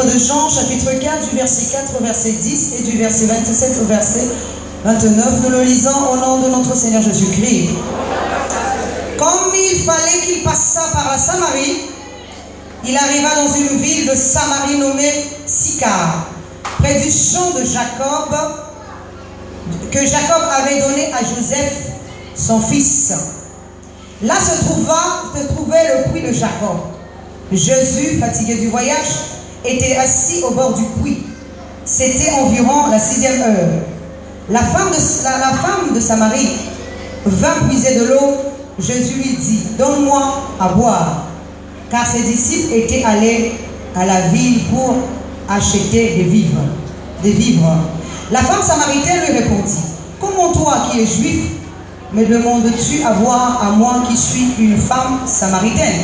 livre de Jean, chapitre 4, du verset 4 au verset 10 et du verset 27 au verset 29. Nous le lisons au nom de notre Seigneur Jésus-Christ. Comme il fallait qu'il passât par la Samarie, il arriva dans une ville de Samarie nommée Sychar, près du champ de Jacob, que Jacob avait donné à Joseph, son fils. Là se trouvait le puits de Jacob. Jésus, fatigué du voyage, était assis au bord du puits. C'était environ la 6e heure. La femme de Samarie vint puiser de l'eau. Jésus lui dit, donne-moi à boire, car ses disciples étaient allés à la ville pour acheter des vivres. La femme samaritaine lui répondit, comment toi qui es juif, me demandes-tu à boire à moi qui suis une femme samaritaine?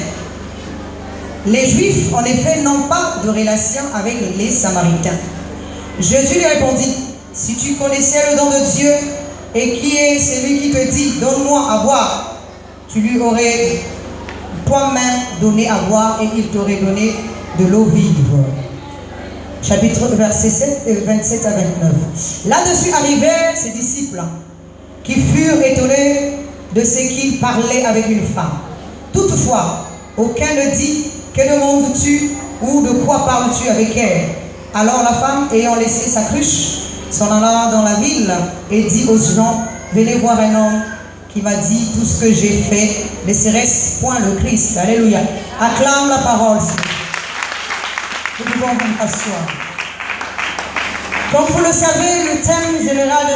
Les Juifs, en effet, n'ont pas de relation avec les Samaritains. Jésus lui répondit, si tu connaissais le don de Dieu et qui est celui qui te dit, donne-moi à boire, tu lui aurais toi-même donné à boire et il t'aurait donné de l'eau vive. Chapitre verset 27 à 29. Là-dessus arrivèrent ses disciples qui furent étonnés de ce qu'il parlait avec une femme. Toutefois, aucun ne dit, que demandes-tu ou de quoi parles-tu avec elle? Alors la femme, ayant laissé sa cruche, s'en alla dans la ville et dit aux gens, venez voir un homme qui m'a dit tout ce que j'ai fait, ne serait-ce point le Christ? Alléluia. Acclame la parole. Nous pouvons vous asseoir. Comme vous le savez, le thème général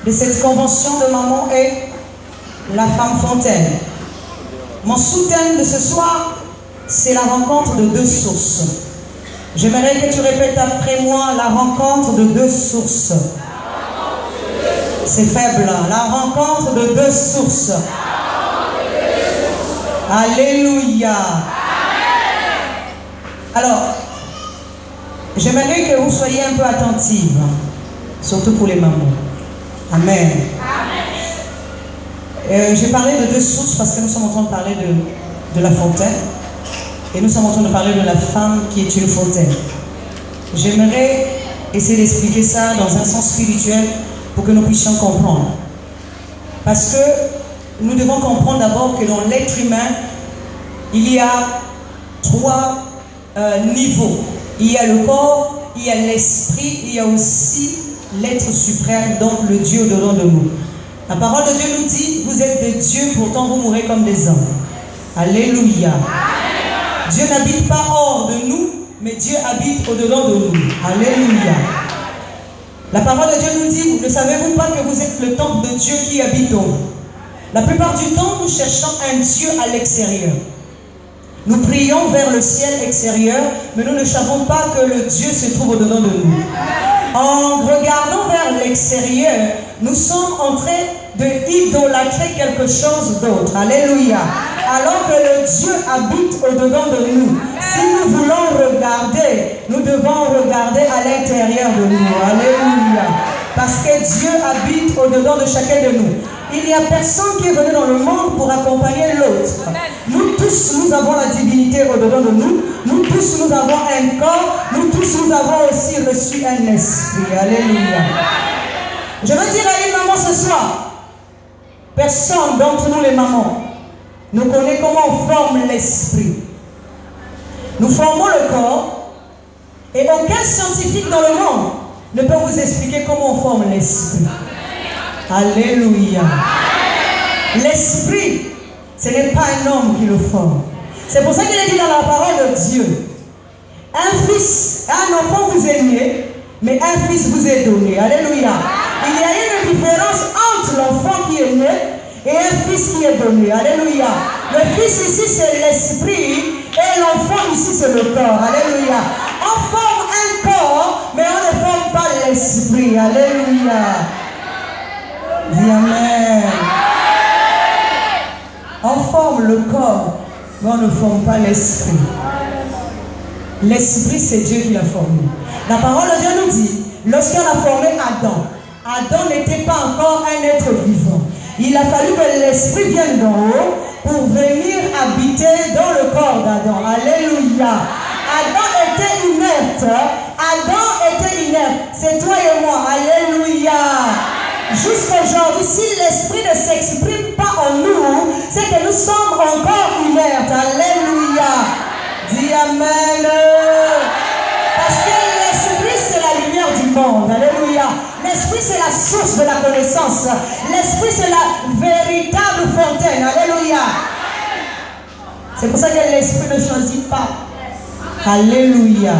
de cette convention de maman est la femme fontaine. Mon sous-thème de ce soir, c'est la rencontre de deux sources. J'aimerais que tu répètes après moi la rencontre de deux sources. C'est faible. La rencontre de deux sources. Alléluia. Alors, j'aimerais que vous soyez un peu attentifs, surtout pour les mamans. Amen. J'ai parlé de deux sources parce que nous sommes en train de parler de la fontaine. Et nous sommes en train de parler de la femme qui est une fontaine. J'aimerais essayer d'expliquer ça dans un sens spirituel pour que nous puissions comprendre. Parce que nous devons comprendre d'abord que dans l'être humain, il y a 3 niveaux. Il y a le corps, il y a l'esprit, il y a aussi l'être suprême, donc le Dieu au-dedans de nous. La parole de Dieu nous dit, vous êtes des dieux, pourtant vous mourrez comme des hommes. Alléluia. Dieu n'habite pas hors de nous, mais Dieu habite au-dedans de nous. Alléluia. La parole de Dieu nous dit, ne savez-vous pas que vous êtes le temple de Dieu qui habite en vous? La plupart du temps, nous cherchons un Dieu à l'extérieur. Nous prions vers le ciel extérieur, mais nous ne savons pas que le Dieu se trouve au-dedans de nous. En regardant vers l'extérieur, nous sommes en train d'idolâtrer quelque chose d'autre. Alléluia. Alors que le Dieu habite au-dedans de nous. Si nous voulons regarder, nous devons regarder à l'intérieur de nous. Alléluia. Parce que Dieu habite au-dedans de chacun de nous. Il n'y a personne qui est venu dans le monde pour accompagner l'autre. Nous tous, nous avons la divinité au-dedans de nous. Nous tous, nous avons un corps. Nous tous, nous avons aussi reçu un esprit. Alléluia. Je veux dire à une maman ce soir, personne d'entre nous les mamans ne connaît comment on forme l'esprit. Nous formons le corps et aucun scientifique dans le monde ne peut vous expliquer comment on forme l'esprit. Alléluia. L'esprit, ce n'est pas un homme qui le forme. C'est pour ça qu'il est dit dans la parole de Dieu, un fils, un enfant vous est né, mais un fils vous est donné. Alléluia. Il y a une différence entre l'enfant qui est né et un fils qui est donné. Alléluia. Le fils ici c'est l'esprit et l'enfant ici c'est le corps. Alléluia. On forme un corps, mais on ne forme pas l'esprit. Alléluia. Dis amen. On forme le corps, mais on ne forme pas l'esprit. L'esprit, c'est Dieu qui l'a formé. La parole de Dieu nous dit, lorsqu'il a formé Adam, Adam n'était pas encore un être vivant. Il a fallu que l'esprit vienne d'en haut pour venir habiter dans le corps d'Adam. Alléluia. Adam était une inerte. Adam était inerte. C'est toi et moi. Alléluia. Jusqu'aujourd'hui, si l'esprit ne s'exprime pas en nous, c'est que nous sommes encore inertes. Alléluia. Dis Amen. Parce que l'esprit, c'est la lumière du monde. Alléluia. L'esprit, c'est la source de la connaissance. L'esprit, c'est la véritable fontaine. Alléluia. C'est pour ça que l'esprit ne choisit pas. Alléluia.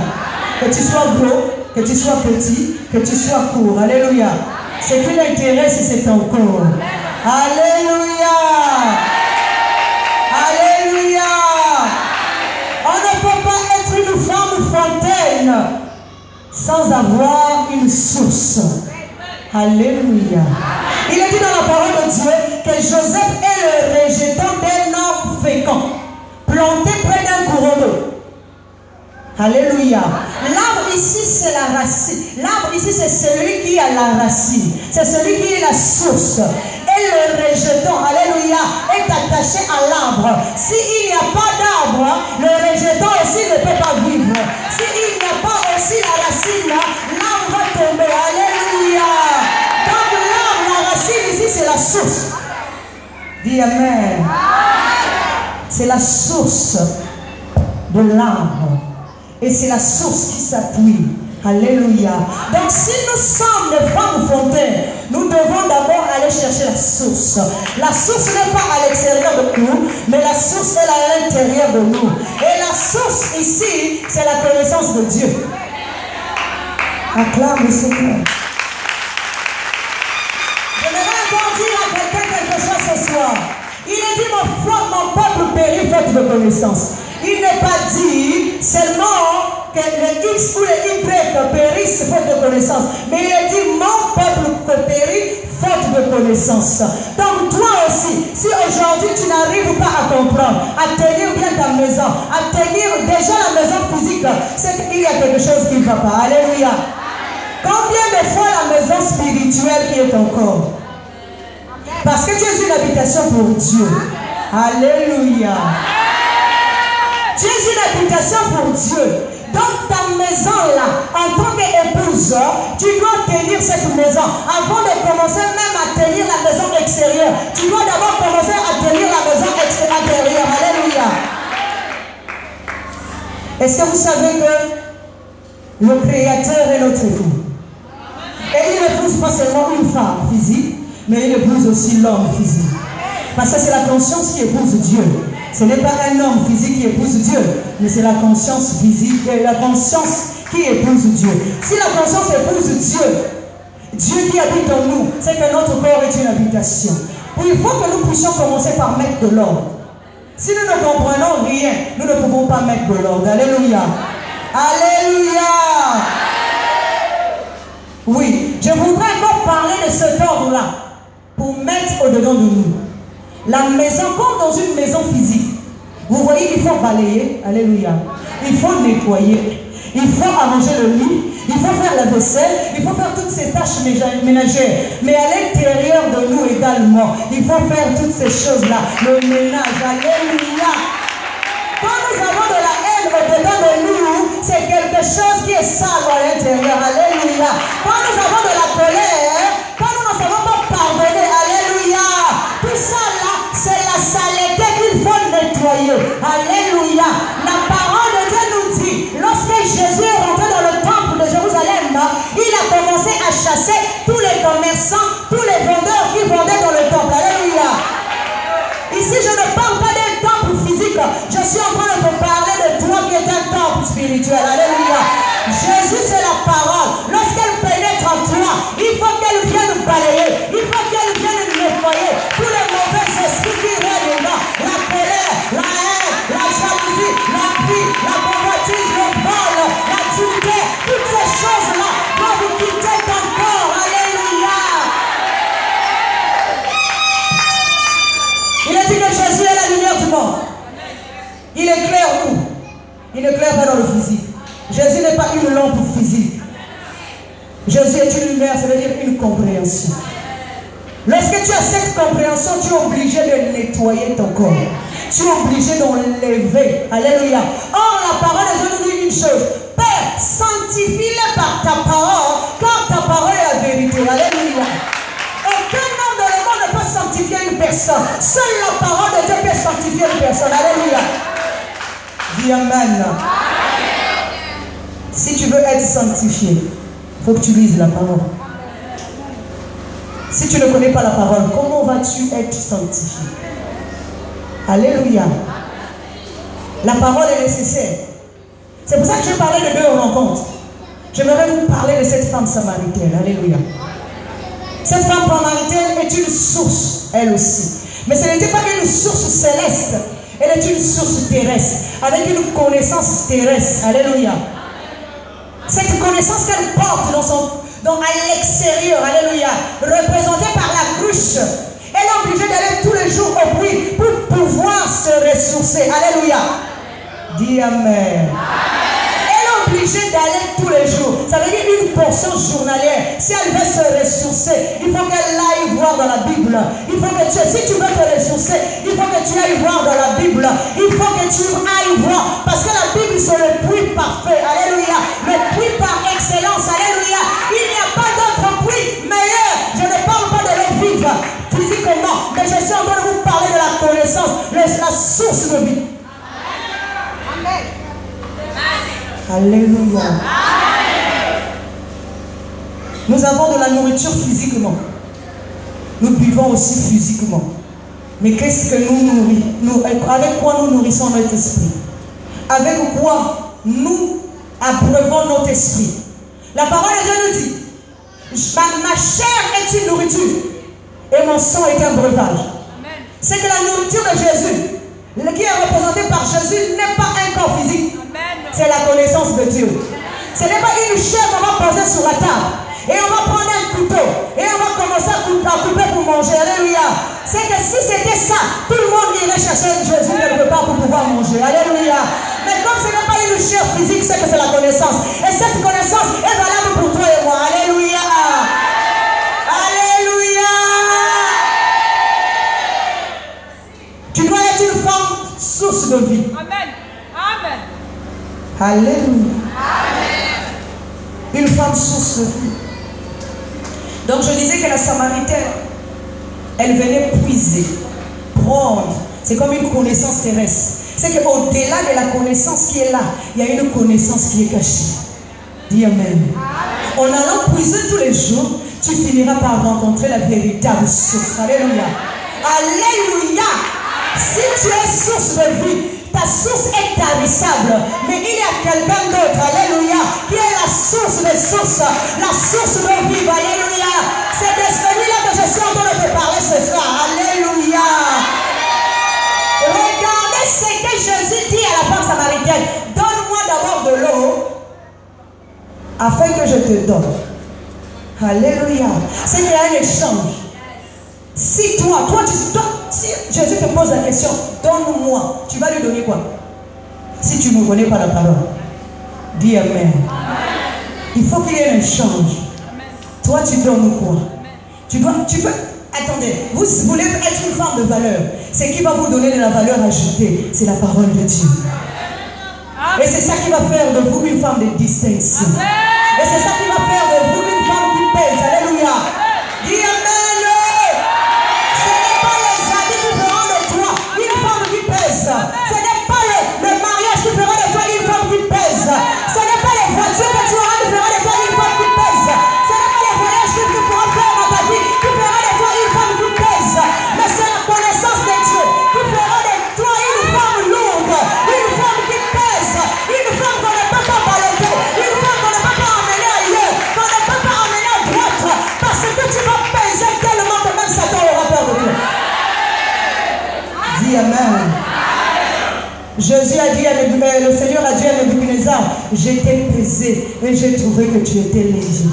Que tu sois gros, que tu sois petit, que tu sois court. Alléluia. Ce qui l'intéresse, c'est ton corps. Alléluia. Alléluia. On ne peut pas être une femme fontaine sans avoir une source. Alléluia. Il est dit dans la parole de Dieu que Joseph est le rejeton d'un arbre fécond, planté près d'un courant d'eau. Alléluia. L'arbre ici, c'est la racine. L'arbre ici, c'est celui qui a la racine. C'est celui qui est la source. Et le rejeton, alléluia, est attaché à l'arbre. S'il n'y a pas d'arbre, le rejeton aussi ne peut pas vivre. S'il n'y a pas aussi la racine, l'arbre va tomber. Alléluia. Donc l'arbre, la racine ici, c'est la source. Dis Amen. C'est la source de l'arbre. Et c'est la source qui s'appuie. Alléluia. Donc si nous sommes des femmes fontaines, nous devons d'abord aller chercher la source. La source n'est pas à l'extérieur de nous, mais la source est à l'intérieur de nous. Et la source ici, c'est la connaissance de Dieu. Acclame le Seigneur. J'aimerais encore dire à quelqu'un quelque chose ce soir. Il est dit, mon peuple périt faute de connaissance. Il n'est pas dit seulement que les X ou les Y périssent faute de connaissance. Mais il est dit, mon peuple périt faute de connaissance. Donc toi aussi, si aujourd'hui tu n'arrives pas à comprendre, à tenir bien ta maison, à tenir déjà la maison physique, c'est qu'il y a quelque chose qui ne va pas. Alléluia. Combien de fois la maison spirituelle qui est ton corps? Parce que tu es une habitation pour Dieu. Alléluia. Tu es une habitation pour Dieu. Donc ta maison là, en tant qu'épouse, tu dois tenir cette maison. Avant de commencer même à tenir la maison extérieure, tu dois d'abord commencer à tenir la maison intérieure. Alléluia. Est-ce que vous savez que le Créateur est notre époux? Et il n'épouse pas seulement une femme physique, mais il épouse aussi l'homme physique. Parce que c'est la conscience qui épouse Dieu. Ce n'est pas un homme physique qui épouse Dieu, mais c'est la conscience physique et la conscience qui épouse Dieu. Si la conscience épouse Dieu, Dieu qui habite en nous, c'est que notre corps est une habitation. Il faut que nous puissions commencer par mettre de l'ordre. Si nous ne comprenons rien, nous ne pouvons pas mettre de l'ordre. Alléluia. Alléluia. Oui, je voudrais encore parler de cet ordre-là pour mettre au-dedans de nous. La maison, comme dans une maison physique, vous voyez, il faut balayer, alléluia, il faut nettoyer, il faut arranger le lit, il faut faire la vaisselle, il faut faire toutes ces tâches ménagères. Mais à l'intérieur de nous également, il faut faire toutes ces choses-là, le ménage, alléluia. Quand nous avons de la haine au-dedans de nous, c'est quelque chose qui est sale à l'intérieur, alléluia. Quand nous avons de la colère, quand nous ne savons pas pardonner, alléluia, tout ça là, c'est la saleté qu'il faut nettoyer. Alléluia. La parole de Dieu nous dit, lorsque Jésus est rentré dans le temple de Jérusalem, il a commencé à chasser tous les commerçants, tous les vendeurs qui vendaient dans le temple. Alléluia. Ici, je ne parle pas d'un temple physique. Je suis en train de te parler de toi qui est un temple spirituel. Alléluia. Jésus, c'est la parole. Lorsqu'elle pénètre en toi, il faut qu'elle vienne balayer. Il faut qu'elle vienne nettoyer tous les mauvais esprits qui règnent dedans. La colère, la haine, la jalousie, la pluie, la convoitise, le vol, l'adultère. Toutes ces choses-là doivent quitter ton corps. Alléluia. Il a dit que Jésus est la lumière du monde. Il éclaire où? Il n'éclaire pas dans le physique. Jésus n'est pas une lampe physique. Jésus est une lumière, ça veut dire une compréhension. Lorsque tu as cette compréhension, tu es obligé de nettoyer ton corps. Tu es obligé d'enlever. Alléluia. Or, la parole de Dieu nous dit une chose. Père, sanctifie-les par ta parole, car ta parole est la vérité. Alléluia. Aucun homme dans le monde ne peut sanctifier une personne. Seule la parole de Dieu peut sanctifier une personne. Alléluia. Dis Amen. Si tu veux être sanctifié, il faut que tu lises la parole. Si tu ne connais pas la parole, comment vas-tu être sanctifié? Alléluia. La parole est nécessaire. C'est pour ça que je parlais de deux rencontres. J'aimerais vous parler de cette femme samaritaine. Alléluia. Cette femme samaritaine est une source, elle aussi. Mais ce n'était pas une source céleste. Elle est une source terrestre, avec une connaissance terrestre. Alléluia. Cette connaissance qu'elle porte à l'extérieur, alléluia, représentée par la cruche. Elle est obligée d'aller tous les jours au puits pour pouvoir se ressourcer. Alléluia. Dis Amen. Elle est obligée d'aller tous les jours. Ça veut dire une portion journalière. Si elle veut se ressourcer, il faut qu'elle aille voir dans la Bible. Il faut que si tu veux te ressourcer, il faut que tu ailles voir dans la Bible. Il faut que tu ailles voir. Parce que la Bible, c'est le puits parfait. Alléluia. Le puits par excellence. Alléluia. Il n'y a pas d'autre puits meilleur. Je ne parle pas de l'eau vive physiquement, mais je suis en train de vous parler de la connaissance, la source de vie. Amen. Alléluia. Nous avons de la nourriture physiquement. Nous buvons aussi physiquement. Mais qu'est-ce que avec quoi nous nourrissons notre esprit? Avec quoi nous abreuvons notre esprit? La parole de Dieu nous dit, ma chair est une nourriture et mon sang est un breuvage. C'est que la nourriture de Jésus, qui est représentée par Jésus, n'est pas un corps physique. C'est la connaissance de Dieu. Ce n'est pas une chair qu'on va poser sur la table. Et on va prendre un couteau. Et on va commencer à couper pour manger. Alléluia. C'est que si c'était ça, tout le monde irait chercher Jésus quelque part pour pouvoir manger. Alléluia. Mais comme ce n'est pas une chair physique, c'est que c'est la connaissance. Et cette connaissance est valable pour toi et moi. Alléluia. Alléluia. Tu dois être une femme source de vie. Amen. Amen. Alléluia. Amen. Une femme source de vie. Donc je disais que la Samaritaine, elle venait puiser, prendre. C'est comme une connaissance terrestre. C'est qu'au-delà de la connaissance qui est là, il y a une connaissance qui est cachée. Dis Amen. En allant puiser tous les jours, tu finiras par rencontrer la véritable source. Alléluia. Alléluia. Si tu es source de vie, ta source est tarissable. Mais il y a quelqu'un d'autre, alléluia, qui est la source des sources, la source de vie. Alléluia. C'est de celui-là que je suis en train de te parler ce soir. Alléluia. Regardez ce que Jésus dit à la femme samaritaine. Donne-moi d'abord de l'eau afin que je te donne. Alléluia. C'est qu'il y a un échange. Si si Jésus te pose la question, donne-moi, tu vas lui donner quoi? Si tu ne connais pas la parole, dis Amen. Il faut qu'il y ait un échange. Toi, tu donnes quoi? Tu peux, attendez, vous voulez être une femme de valeur. Ce qui va vous donner de la valeur ajoutée, c'est la parole de Dieu. Et c'est ça qui va faire de vous une femme de distinction. Et c'est ça qui va faire de vous une femme qui pèse. Alléluia. Dis Amen. Ce n'est pas le mariage qui fera de toi une femme qui pèse. Ce n'est pas les voitures que tu auras qui fera de toi une femme qui pèse. Ce n'est pas les voyages que tu pourras faire dans ta vie qui fera de toi une femme qui pèse. Mais c'est la connaissance de Dieu qui fera de toi une femme lourde, une femme qui pèse, une femme qu'on ne peut pas balayer, une femme qu'on ne peut pas emmener ailleurs, qu'on ne peut pas emmener à droite, parce que tu vas peser tellement que même Satan aura peur de toi. Dis Amen. Jésus a dit le Seigneur a dit à Nebuchadnezzar, je t'ai pesé et j'ai trouvé que tu étais léger.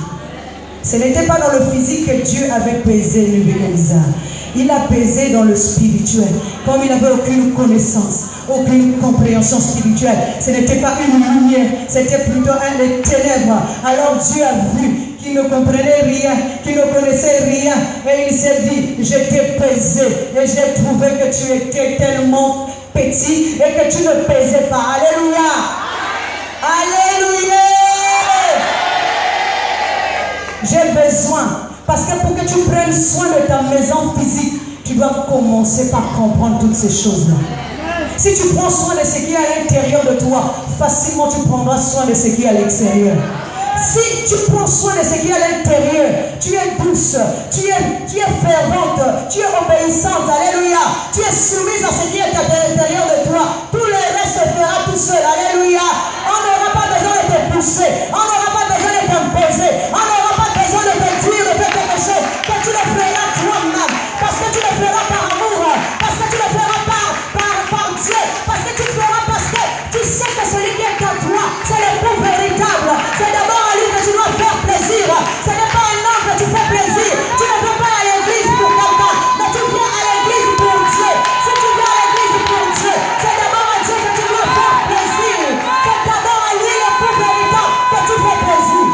Ce n'était pas dans le physique que Dieu avait pesé Nebuchadnezzar. Il a pesé dans le spirituel. Comme il n'avait aucune connaissance, aucune compréhension spirituelle. Ce n'était pas une lumière, c'était plutôt des ténèbres. Alors Dieu a vu qu'il ne comprenait rien, qu'il ne connaissait rien. Et il s'est dit, je t'ai pesé et j'ai trouvé que tu étais tellement petit et que tu ne pesais pas. Alléluia. Alléluia. Parce que pour que tu prennes soin de ta maison physique, tu dois commencer par comprendre toutes ces choses-là. Si tu prends soin de ce qui est à l'intérieur de toi, facilement tu prendras soin de ce qui est à l'extérieur. Si tu prends soin de ce qui est à l'intérieur, tu es douce, tu es fervente, tu es obéissante, alléluia. Tu es soumise à ce qui est à l'intérieur de toi. Tout le reste se fera tout seul, alléluia. On n'aura pas besoin de te pousser, on n'aura pas besoin de t'imposer, on n'aura pas besoin de te dire de faire quelque chose que tu le feras toi-même, parce que tu le feras par amour, parce que tu le feras par Dieu, parce que tu le feras parce que tu sais que celui qui est en toi, c'est le plus véritable. C'est d'abord à lui que tu dois faire plaisir. Ce n'est pas un homme que tu fais plaisir. Tu ne peux pas à l'église pour quelqu'un, mais tu viens à l'église pour Dieu. Si tu viens à l'église pour Dieu, c'est d'abord à Dieu que tu dois faire plaisir. C'est d'abord à lui le plus véritable que tu fais plaisir.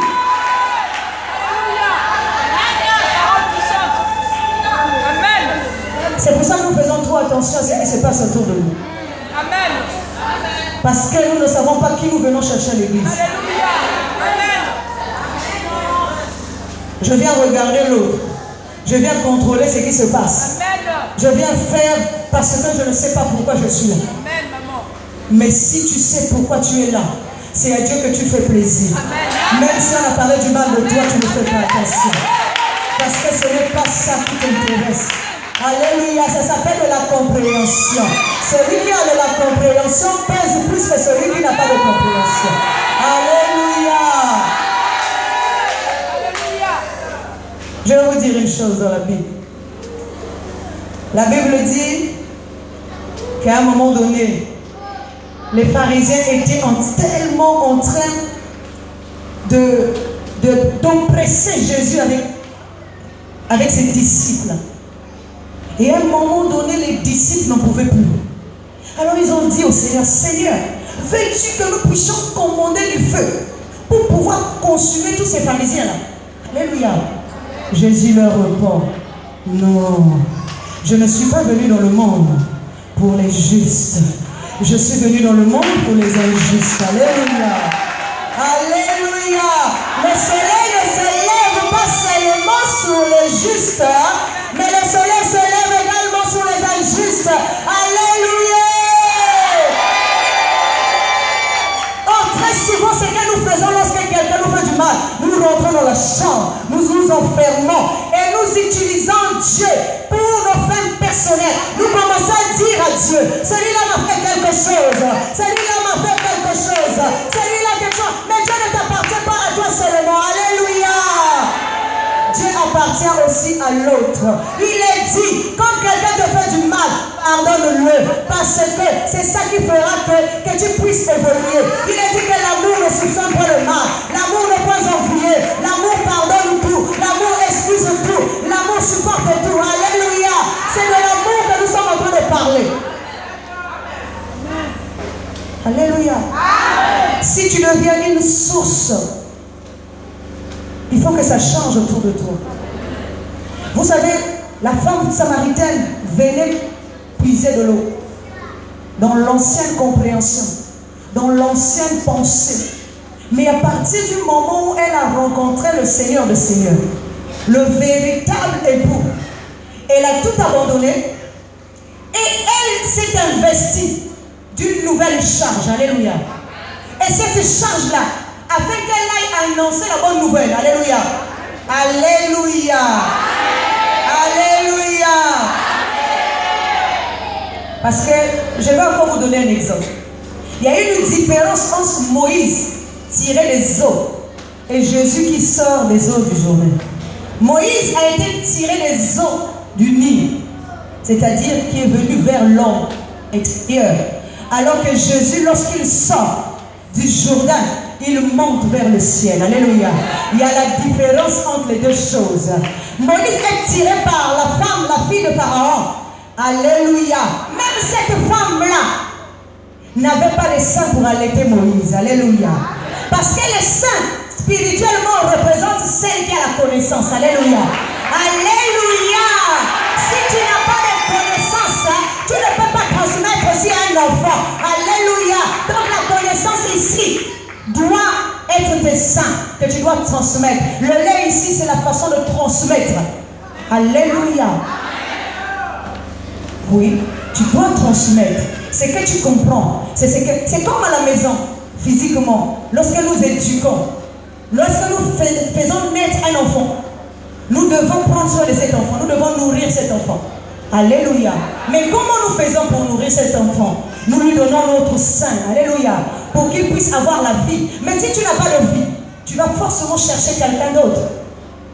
C'est pour ça que nous faisons trop attention à ce qui se passe autour de nous. Amen. Parce que nous ne savons pas qui nous venons chercher à l'église. Je viens regarder l'autre. Je viens contrôler ce qui se passe. Je viens faire parce que je ne sais pas pourquoi je suis là. Mais si tu sais pourquoi tu es là, c'est à Dieu que tu fais plaisir. Même si on a parlé du mal de toi, tu ne fais pas attention. Parce que ce n'est pas ça qui t'intéresse. Alléluia, ça s'appelle de la compréhension. Celui qui a de la compréhension pèse plus que celui qui n'a pas de compréhension. Alléluia. Je vais vous dire une chose dans la Bible. La Bible dit qu'à un moment donné, les pharisiens étaient tellement en train d'oppresser Jésus avec ses disciples. Et à un moment donné, les disciples n'en pouvaient plus. Alors ils ont dit au Seigneur, Seigneur, veux-tu que nous puissions commander du feu pour pouvoir consumer tous ces pharisiens-là? Alléluia. Jésus leur répond, non, je ne suis pas venu dans le monde pour les justes. Je suis venu dans le monde pour les injustes. Alléluia. Alléluia. Le soleil ne se lève pas seulement sur les justes, mais le soleil se lève également sur les injustes. Alléluia. Oh, très souvent, ce que nous faisons lorsque quelqu'un nous fait du mal, nous rentrons dans la chambre, nous nous enfermons et nous utilisons Dieu pour nos fins personnelles. Nous commençons à dire à Dieu, celui-là m'a fait quelque chose, celui-là m'a fait quelque chose, celui-là quelque chose. Mais Dieu ne t'appartient pas à toi seulement. Alléluia. Dieu appartient aussi à l'autre. Il est dit, quand quelqu'un te fait du mal, pardonne-le. Parce que c'est ça qui fera que tu puisses évoluer. Il est dit que l'amour ne soupçonne pas le mal. L'amour ne peut envier. L'amour pardonne tout. L'amour excuse tout. L'amour supporte tout. Alléluia. C'est de l'amour que nous sommes en train de parler. Alléluia. Si tu deviens une source, il faut que ça change autour de toi. Vous savez, la femme samaritaine venait puiser de l'eau. Dans l'ancienne compréhension, dans l'ancienne pensée. Mais à partir du moment où elle a rencontré le Seigneur des Seigneurs, le véritable époux, elle a tout abandonné et elle s'est investie d'une nouvelle charge. Alléluia. Et cette charge-là, afin qu'elle aille annoncer la bonne nouvelle. Alléluia. Alléluia. Alléluia. Parce que je vais encore vous donner un exemple. Il y a une différence entre Moïse tiré des eaux et Jésus qui sort des eaux du Jourdain. Moïse a été tiré des eaux du Nil, c'est-à-dire qui est venu vers l'homme extérieur. Alors que Jésus, lorsqu'il sort du Jourdain, il monte vers le ciel. Alléluia. Il y a la différence entre les deux choses. Moïse est tiré par la femme, la fille de Pharaon. Alléluia. Même cette femme-là n'avait pas les seins pour allaiter Moïse. Alléluia. Parce que les seins, spirituellement, représentent celle qui a la connaissance. Alléluia. Alléluia. Si tu n'as pas de connaissance, tu ne peux pas transmettre aussi à un enfant. Alléluia. Donc la connaissance ici doit être est sain, que tu dois transmettre. Le lait ici, c'est la façon de transmettre. Alléluia. Oui, tu dois transmettre. C'est que tu comprends. C'est comme à la maison, physiquement. Lorsque nous éduquons, lorsque nous faisons naître un enfant, nous devons prendre soin de cet enfant. Nous devons nourrir cet enfant. Alléluia. Mais comment nous faisons pour nourrir cet enfant? Nous lui donnons notre sein. Alléluia. Pour qu'il puisse avoir la vie. Mais si tu n'as pas de vie, tu vas forcément chercher quelqu'un d'autre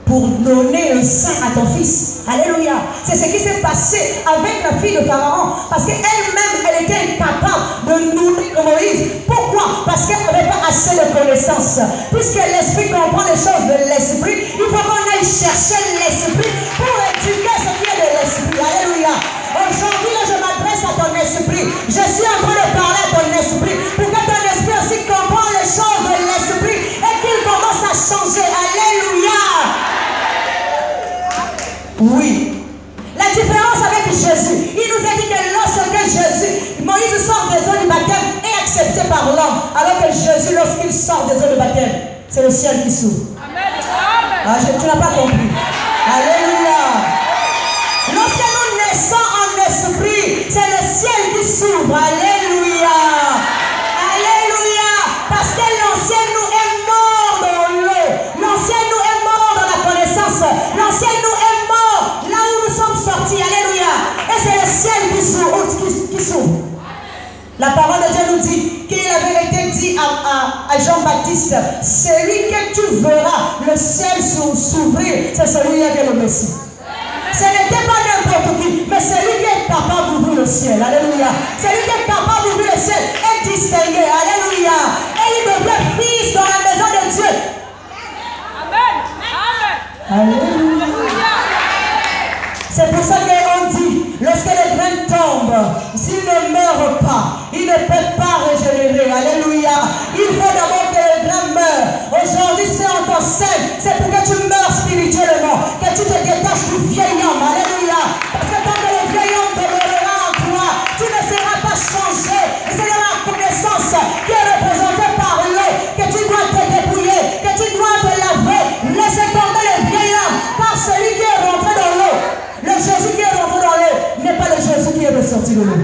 pour donner le sein à ton fils. Alléluia. C'est ce qui s'est passé avec la fille de Pharaon. Parce qu'elle-même, elle était incapable de nourrir Moïse. Pourquoi? Parce qu'elle n'avait pas assez de connaissances. Puisque l'esprit comprend les choses de l'esprit, il faut qu'on aille chercher l'esprit pour éduquer ce qui est de l'esprit. Alléluia. Aujourd'hui, je m'adresse à ton esprit. Je suis en train de parler à ton esprit pour que ton esprit aussi comprenne les choses de l'esprit et qu'il commence à changer. Alléluia. Oui. La différence avec Jésus, il nous a dit que lorsque Jésus, Moïse sort des eaux du baptême est accepté par l'homme, alors que Jésus, lorsqu'il sort des eaux du baptême, c'est le ciel qui s'ouvre. Ah, tu n'as pas compris. Alléluia. Lorsque nous naissons en esprit, c'est le ciel qui s'ouvre. Alléluia. Alléluia. Parce que l'ancien nous est mort dans l'eau. L'ancien nous est mort dans la connaissance. L'ancien nous est mort là où nous sommes sortis. Alléluia. Et c'est le ciel qui s'ouvre. La parole de Dieu nous dit qu'il avait été dit à Jean-Baptiste, celui que tu verras le ciel s'ouvrir, c'est celui-là qui est le Messie. Ce n'était pas n'importe qui, mais celui qui est capable d'ouvrir le ciel. Alléluia. Celui qui est capable d'ouvrir le ciel est distingué. Alléluia. Et il devient fils dans la maison de Dieu. Amen. Alléluia. C'est pour ça qu'on dit, lorsque le grain tombe, s'il ne meurt pas, il ne peut pas régénérer. Alléluia. Il faut d'abord que le grain meure. Aujourd'hui, c'est en ton sein. C'est pour que tu meurs spirituellement, que tu te détaches du vieil homme. Alléluia. Parce que tant que le vieil homme demeurera en toi, tu ne seras pas changé. Et c'est dans la connaissance qui est représentée par l'eau que tu dois te dépouiller, que tu dois te laver. Laissez tomber le vieil homme, car celui qui est rentré dans l'eau, le Jésus qui est rentré dans l'eau n'est pas le Jésus qui est ressorti de l'eau.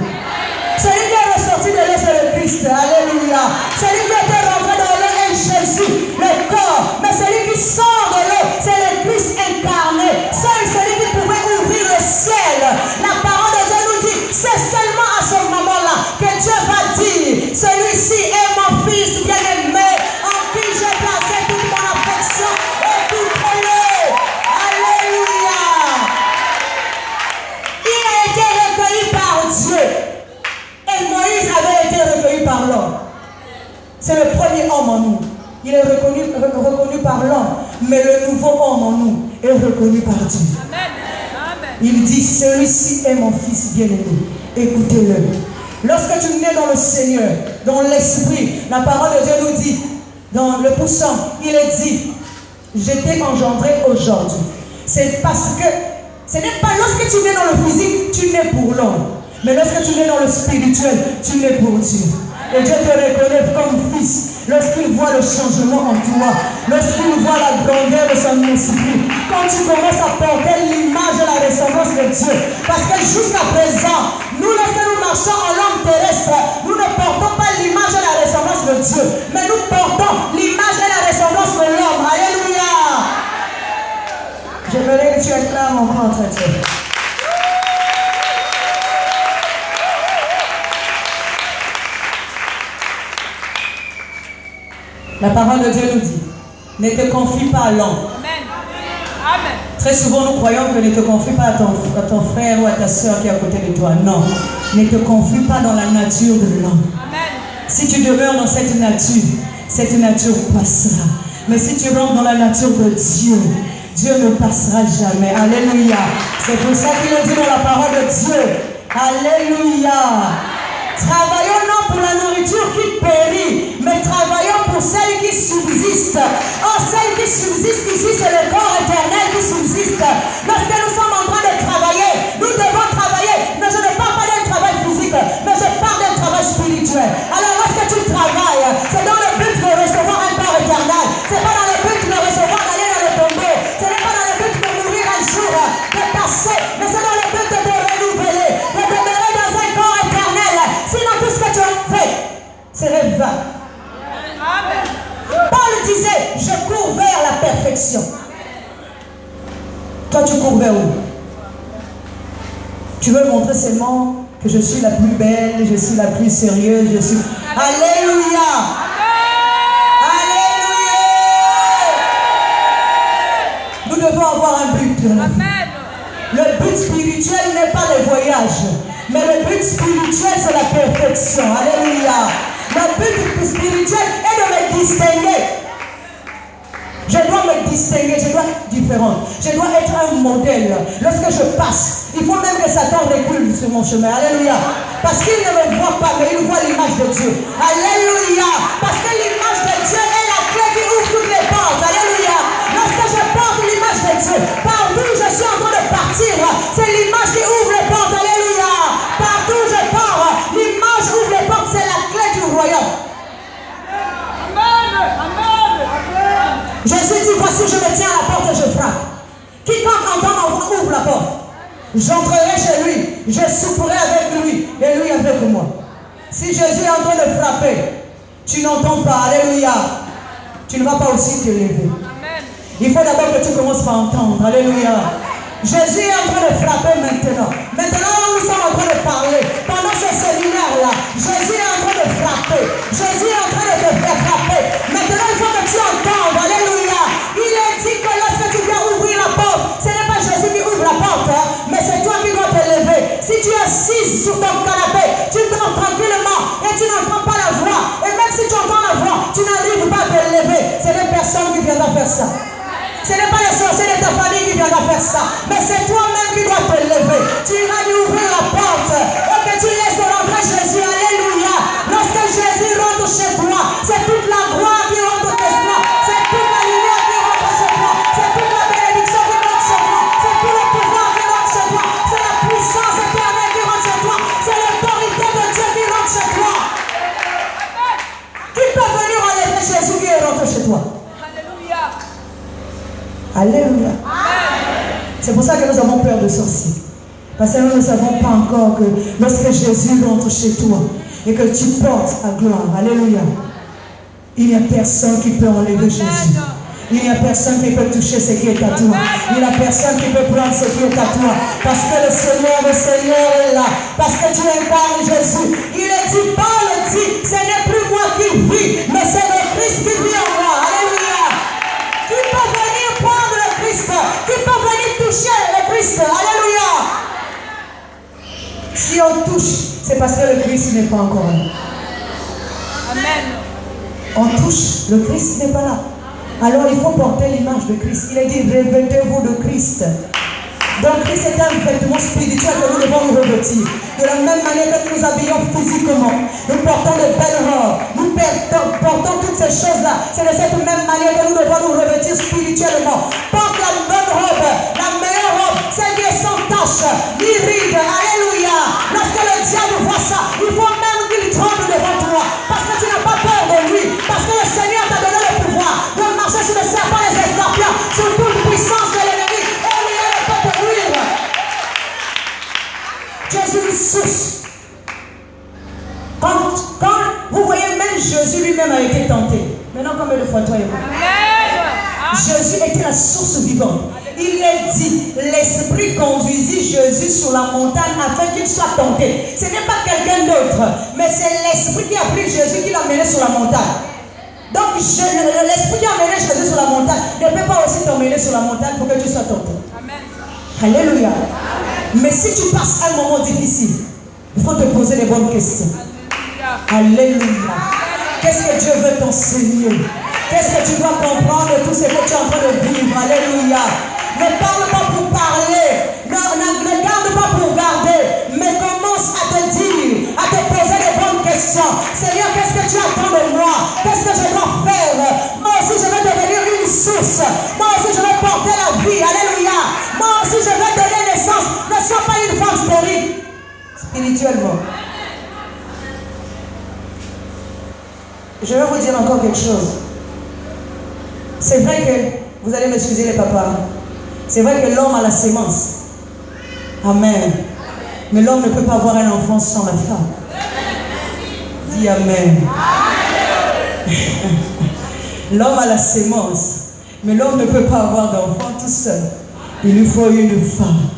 Celui qui est ressorti de l'eau, c'est le Christ. Alléluia. Celui qui était rentré dans l'eau est Jésus, le corps. Mais celui qui sort de l'eau, c'est le Christ incarné. Seul celui qui pouvait ouvrir le ciel. La parole de Dieu nous dit, c'est seulement à ce moment-là que Dieu va dire, celui-ci est mon fils bien-aimé, en qui j'ai placé toute mon affection. Écoutez-le. Alléluia. Il a été recueilli par Dieu. Et Moïse avait été recueilli par l'homme. C'est le premier homme en nous. Il est reconnu par l'homme. Mais le nouveau homme en nous est reconnu par Dieu. Amen. Il dit, celui-ci est mon fils bien-aimé. Écoutez-le. Lorsque tu nais dans le Seigneur, dans l'esprit, la parole de Dieu nous dit, dans le psaume, il est dit, je t'ai engendré aujourd'hui. C'est parce que ce n'est pas lorsque tu nais dans le physique, tu nais pour l'homme. Mais lorsque tu nais dans le spirituel, tu nais pour Dieu. Et Dieu te reconnaît comme fils lorsqu'il voit le changement en toi, lorsqu'il voit la grandeur de son esprit. Quand tu commences à porter l'image et la ressemblance de Dieu. Parce que jusqu'à présent, nous lorsque nous marchons en l'homme terrestre, nous ne portons pas l'image et la ressemblance de Dieu. Mais nous portons l'image et la ressemblance de l'homme. Alléluia. J'aimerais que tu acclames mon contre Dieu. La parole de Dieu nous dit, ne te confie pas à l'homme. Amen. Très souvent, nous croyons que ne te confie pas à ton frère ou à ta soeur qui est à côté de toi. Non, ne te confie pas dans la nature de l'homme. Si tu demeures dans cette nature passera. Mais si tu rentres dans la nature de Dieu, Dieu ne passera jamais. Alléluia. C'est pour ça qu'il est dit dans la parole de Dieu. Alléluia. Travaillons non pour la nourriture qui périt, mais travaillons pour celle qui subsiste. Or, celle qui subsiste ici, c'est le corps éternel qui subsiste. Lorsque nous sommes en train de travailler, nous devons travailler. Mais je ne parle pas d'un travail physique, mais je parle d'un travail spirituel. Alors, lorsque tu travailles, c'est dans le but de recevoir un corps éternel. cours vers la perfection. Toi, tu cours vers où? Tu veux montrer seulement que je suis la plus belle, je suis la plus sérieuse, je suis... Alléluia! Alléluia! Nous devons avoir un but. Le but spirituel n'est pas le voyage, mais le but spirituel, c'est la perfection. Alléluia! Le but spirituel est de me distinguer. Je dois me distinguer, je dois être différente. Je dois être un modèle. Lorsque je passe, il faut même que Satan recule sur mon chemin. Alléluia. Parce qu'il ne me voit pas, mais il voit l'image de Dieu. Alléluia. Parce que l'image de Dieu est la clé qui ouvre toutes les portes. Alléluia. Lorsque je porte l'image de Dieu, partout où je suis en train de partir, c'est l'image qui ouvre les portes. Alléluia. Partout où je pars, l'image ouvre les portes. C'est la clé du royaume. Jésus dit, voici, je me tiens à la porte et je frappe. Quiconque entend ma voix ouvre la porte. J'entrerai chez lui, je souperai avec lui et lui avec moi. Si Jésus est en train de frapper, tu n'entends pas, alléluia, tu ne vas pas aussi te lever. Il faut d'abord que tu commences par entendre, alléluia. Jésus est en train de frapper maintenant. Maintenant, nous sommes en train de parler. Pendant ce séminaire-là, Jésus est en train de frapper. Jésus est en train de te faire frapper. Maintenant, il faut que tu entendes. Alléluia. Il est dit que lorsque tu viens ouvrir la porte, ce n'est pas Jésus qui ouvre la porte, mais c'est toi qui dois te lever. Si tu es assis sur ton canapé, tu dors tranquillement et tu n'entends pas la voix. Et même si tu entends la voix, tu n'arrives pas à te lever. Ce n'est personne qui viendra faire ça. Ce n'est pas les sorciers de ta famille qui viendront faire ça, mais c'est toi-même qui dois te lever. Tu iras lui ouvrir la porte et que tu laisses rentrer Jésus. Alléluia. Lorsque Jésus rentre chez toi, c'est toute la gloire qui rentre chez toi. C'est toute la lumière qui rentre chez toi. C'est toute la bénédiction qui rentre chez toi. C'est tout le pouvoir qui rentre chez toi. C'est la puissance éternelle qui rentre chez toi. C'est l'autorité de Dieu qui rentre chez toi. Qui peut venir enlever Jésus qui est rentré chez toi? Alléluia. C'est pour ça que nous avons peur de sorciers. Parce que nous ne savons pas encore que lorsque Jésus rentre chez toi et que tu portes à gloire, alléluia, il n'y a personne qui peut enlever Jésus. Il n'y a personne qui peut toucher ce qui est à toi. Il n'y a personne qui peut prendre ce qui est à toi. Parce que le Seigneur est là. Parce que tu incarnes Jésus. Il est dit, Paul dit, ce n'est plus moi qui vis, mais c'est le Christ qui vit en moi. Alléluia. Qui peut venir prendre le Christ? Qui peut venir toucher le Christ? Alléluia. Si on touche, c'est parce que le Christ n'est pas encore là. Amen. On touche, le Christ n'est pas là. Alors il faut porter l'image de Christ. Il est dit, revêtez-vous de Christ. Donc Christ est un vêtement spirituel que nous devons nous revêtir. De la même manière que nous nous habillons physiquement, nous portons de belles robes, nous portons toutes ces choses-là. C'est de cette même manière que nous devons nous revêtir spirituellement. Porte la bonne robe, la meilleure robe, celle qui est sans tache, ni ride. Alléluia. Lorsque le diable voit ça, il faut même qu'il tremble devant toi. Parce que tu n'as pas peur de lui. Parce que le Seigneur t'a donné le pouvoir de marcher sur le serpent et les scorpions, sur toute puissance de l'ennemi. Et lui, il ne peut te nuire. Jésus une source. Quand vous voyez, même Jésus lui-même a été tenté. Maintenant, combien de fois toi et moi? Jésus était la source vivante. Il est dit, l'Esprit conduisit Jésus sur la montagne afin qu'il soit tenté. Ce n'est pas quelqu'un d'autre, mais c'est l'Esprit qui a pris Jésus, qui l'a mené sur la montagne. Donc, l'Esprit qui a mené Jésus sur la montagne ne peut pas aussi t'emmener sur la montagne pour que tu sois tenté. Amen. Alléluia. Amen. Mais si tu passes un moment difficile, il faut te poser les bonnes questions. Alléluia. Qu'est-ce que Dieu veut t'enseigner? Qu'est-ce que tu dois comprendre de tout ce que tu es en train de vivre? Alléluia. Ne parle pas pour parler. Ne garde pas pour garder. Mais commence à te dire, à te poser les bonnes questions. Seigneur, qu'est-ce que tu attends de moi? Qu'est-ce que je dois faire? Moi aussi, je vais devenir une source. Moi aussi, je vais porter la vie. Alléluia. Moi aussi, je vais donner naissance. Ne sois pas une femme stérile. Spirituellement. Je vais vous dire encore quelque chose. C'est vrai que, vous allez m'excuser les papas, c'est vrai que l'homme a la sémence. Amen. Mais l'homme ne peut pas avoir un enfant sans la femme. Dis Amen. L'homme a la sémence. Mais l'homme ne peut pas avoir d'enfant tout seul. Il lui faut une femme.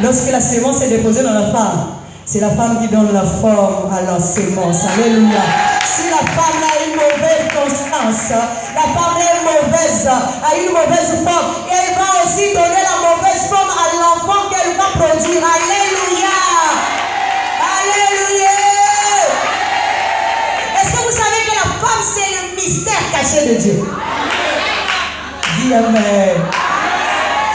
Lorsque la sémence est déposée dans la femme, c'est la femme qui donne la forme à la sémence. Alléluia. Si la femme a une mauvaise constance, la femme est mauvaise, a une mauvaise forme, elle va aussi donner la mauvaise forme à l'enfant qu'elle va produire. Alléluia. Alléluia. Est-ce que vous savez que la femme, c'est le mystère caché de Dieu? Dis amen.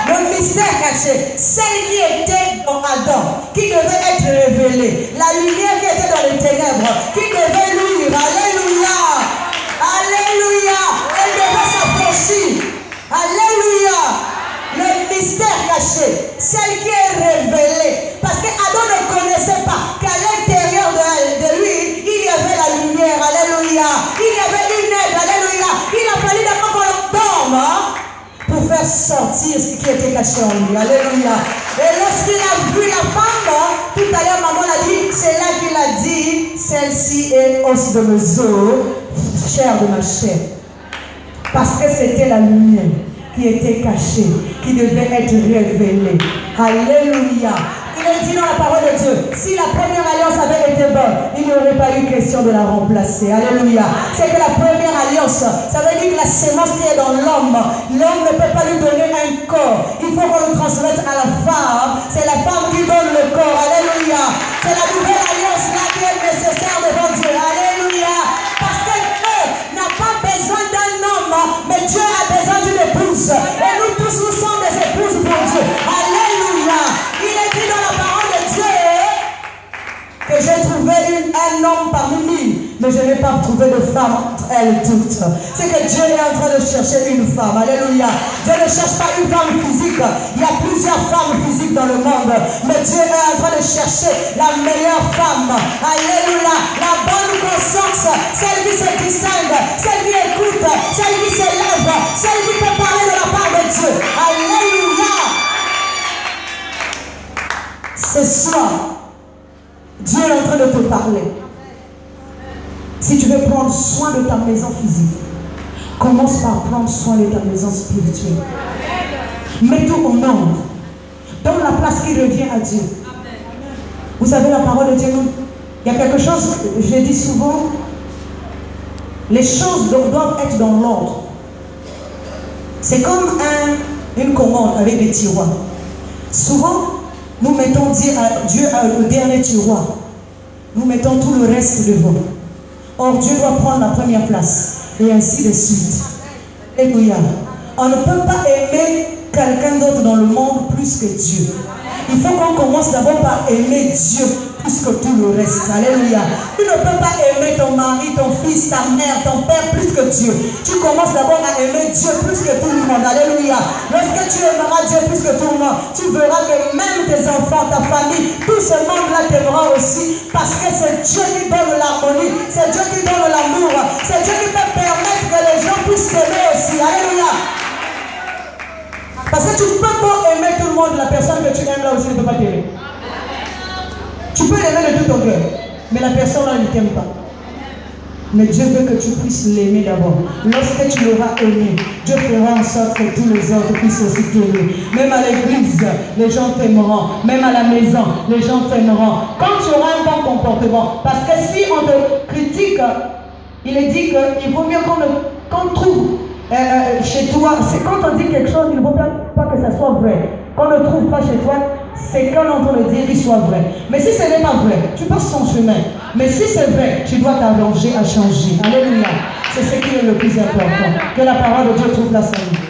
Le mystère caché, celle qui était dans Adam, qui devait être révélée, la lumière qui était dans les ténèbres, qui devait luire. Alléluia. Alléluia. Elle devait s'affranchir. Alléluia. Le mystère caché, celle qui est révélée. Parce que Adam ne connaissait pas qu'à l'intérieur de lui, il y avait la lumière. Alléluia. Il y avait une aide. Alléluia. Il a fallu d'abord qu'on le dorme pour faire sortir ce qui était caché en lui. Alléluia. Et lorsqu'il a vu la femme, tout à l'heure maman l'a dit, c'est là qu'il a dit, celle-ci est os de mes os, chair de ma chair. Parce que c'était la lumière qui était cachée, qui devait être révélée. Alléluia. Il est dit dans la parole de Dieu, si la première alliance avait été bonne, il n'y aurait pas eu question de la remplacer. Alléluia. C'est que la première alliance, ça veut dire que la sémence qui est dans l'homme, l'homme ne peut pas lui donner un corps. Il faut qu'on le transmette à la femme. C'est la femme qui donne le corps. Alléluia. C'est la nouvelle alliance là qui est nécessaire devant Dieu. Alléluia. Parce que Dieu n'a pas besoin d'un homme, mais Dieu a besoin d'une épouse. Et nous tous, nous sommes des épouses pour Dieu. Alléluia. Il est dit dans la parole de Dieu que j'ai trouvé un homme parmi mille, mais je n'ai pas trouvé de femme entre elles toutes. C'est que Dieu est en train de chercher une femme. Alléluia. Dieu ne cherche pas une femme physique. Il y a plusieurs femmes physiques dans le monde, mais Dieu est en train de chercher la meilleure femme. Alléluia. La bonne conscience, celle qui se distingue, celle qui écoute, celle qui s'élève, celle qui peut parler de la part de Dieu. Alléluia. Ce soir, Dieu est en train de te parler. Si tu veux prendre soin de ta maison physique, commence par prendre soin de ta maison spirituelle. Mets tout en ordre. Donne la place qui revient à Dieu. Vous savez, la parole de Dieu, il y a quelque chose, je dis souvent, les choses doivent être dans l'ordre. C'est comme une commande avec des tiroirs. Souvent, nous mettons Dieu au dernier tiroir. Nous mettons tout le reste devant. Or, Dieu doit prendre la première place. Et ainsi de suite. Alléluia. On ne peut pas aimer quelqu'un d'autre dans le monde plus que Dieu. Il faut qu'on commence d'abord par aimer Dieu plus que tout le reste. Alléluia. Tu ne peux pas aimer ton mari, ton fils, ta mère, ton père plus que Dieu. Tu commences d'abord à aimer Dieu plus que tout le monde. Alléluia. Lorsque tu aimeras Dieu plus que tout le monde, tu verras que même tes enfants, ta famille, tout ce monde-là t'aimera aussi. Parce que c'est Dieu qui donne l'harmonie. C'est Dieu qui donne l'amour. C'est Dieu qui peut permettre que les gens puissent s'aimer aussi. Alléluia. Parce que tu peux pas aimer tout le monde, la personne que tu aimes là aussi ne peut pas t'aimer. Tu peux l'aimer de tout ton cœur, mais la personne là ne t'aime pas. Mais Dieu veut que tu puisses l'aimer d'abord. Lorsque tu l'auras aimé, Dieu fera en sorte que tous les autres puissent aussi t'aimer. Même à l'église, les gens t'aimeront. Même à la maison, les gens t'aimeront. Quand tu auras un bon comportement, parce que si on te critique, il est dit qu'il vaut mieux qu'on trouve chez toi, c'est quand on dit quelque chose, il ne faut pas que ça soit vrai. Qu'on ne trouve pas chez toi, c'est qu'on entend le dire qu'il soit vrai. Mais si ce n'est pas vrai, tu passes ton chemin. Mais si c'est vrai, tu dois t'arranger à changer. Alléluia. C'est ce qui est le plus important. Que la parole de Dieu trouve la salut.